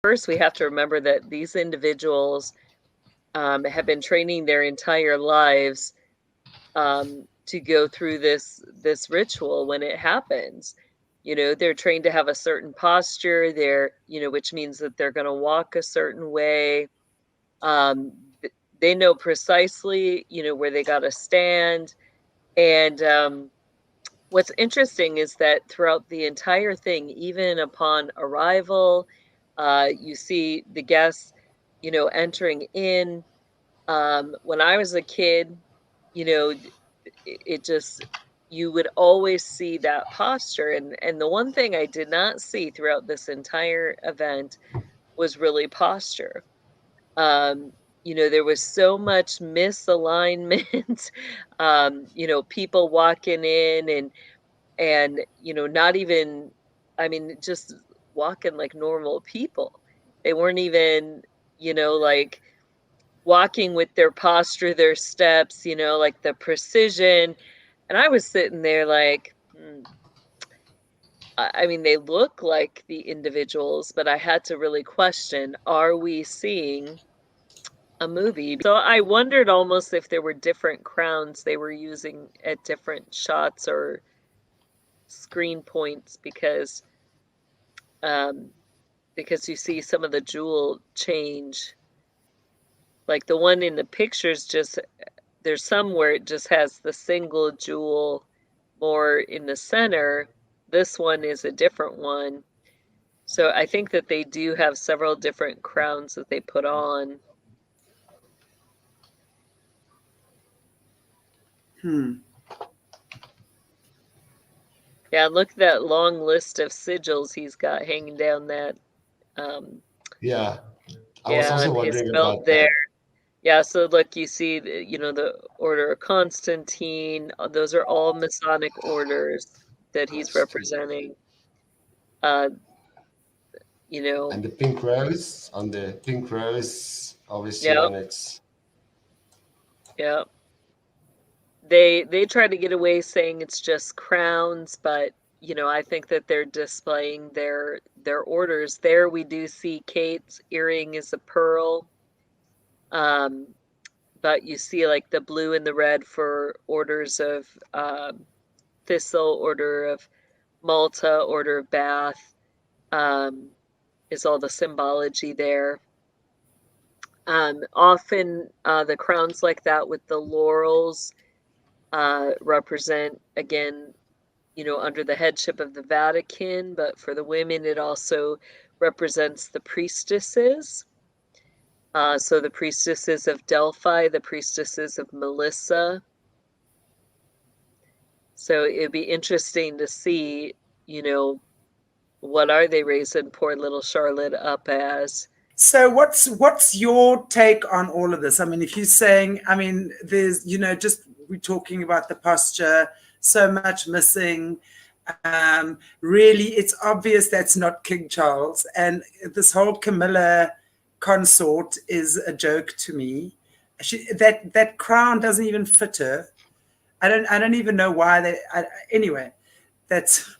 first we have to remember that these individuals have been training their entire lives to go through this ritual when it happens. You know, they're trained to have a certain posture. They're, you know, which means that they're going to walk a certain way. They know precisely, you know, where they got to stand. And what's interesting is that throughout the entire thing, even upon arrival, you see the guests, you know, entering in. When I was a kid, you know, it just, you would always see that posture. And the one thing I did not see throughout this entire event was really posture. You know, there was so much misalignment, you know, people walking in and, you know, not even, I mean, just walking like normal people. They weren't even, you know, like walking with their posture, their steps, you know, like the precision. And I was sitting there like, I mean, they look like the individuals, but I had to really question, are we seeing a movie? So I wondered almost if there were different crowns they were using at different shots or screen points, because you see some of the jewel change. Like the one in the pictures, just there's some where it just has the single jewel more in the center. This one is a different one. So I think that they do have several different crowns that they put on. Yeah, look at that long list of sigils he's got hanging down that. Yeah, I was Yeah, also and his wondering belt about there. that. Yeah, so look, you see, you know, the Order of Constantine. Those are all Masonic orders that he's representing. Uh, you know, And the pink rose on the pink rose, obviously yeah, on its. yeah. They try to get away saying it's just crowns, but you know, I think that they're displaying their orders. There we do see Kate's earring is a pearl. But you see like the blue and the red for orders of Thistle, Order of Malta, Order of Bath, is all the symbology there. Often the crowns like that with the laurels represent, again, you know, under the headship of the Vatican, but for the women, it also represents the priestesses. So the priestesses of Delphi, the priestesses of Melissa. So it'd be interesting to see, you know, what are they raising poor little Charlotte up as? So what's your take on all of this? I mean, if you're saying, I mean, there's, you know, just we're talking about the posture, so much missing. Really, it's obvious that's not King Charles, and this whole Camilla consort is a joke to me. That crown doesn't even fit her. I don't even know why they. Anyway, that's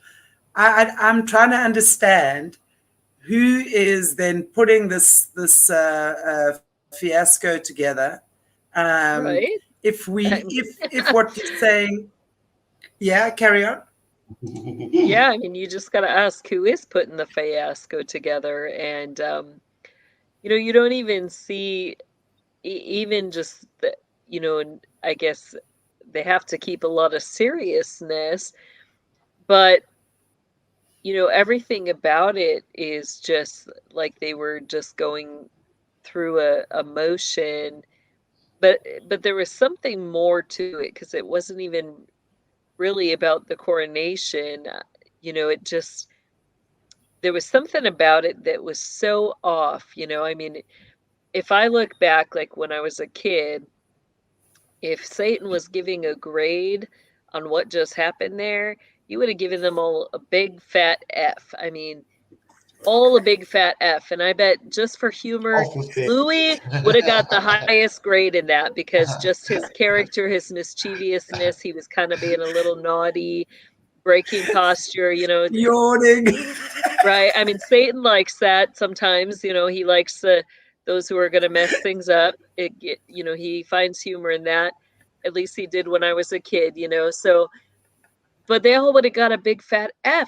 I'm trying to understand who is then putting this fiasco together. Right? If what you're saying, yeah, carry on. Yeah, I mean, you just got to ask who is putting the fiasco together. And, you know, you don't even see, even just, the, you know, and I guess they have to keep a lot of seriousness, but, you know, everything about it is just like they were just going through a motion. But there was something more to it, because it wasn't even really about the coronation. You know, it just, there was something about it that was so off, you know. I mean, if I look back, like when I was a kid, if Satan was giving a grade on what just happened there, you would have given them all a big fat F. I mean, all a big fat F. And I bet just for humor, Off with it. Louis would have got the highest grade in that, because just his character, his mischievousness, he was kind of being a little naughty, breaking posture, you know. Yawning. Right. I mean, Satan likes that sometimes, you know, he likes those who are going to mess things up. You know, he finds humor in that. At least he did when I was a kid, you know. So, but they all would have got a big fat F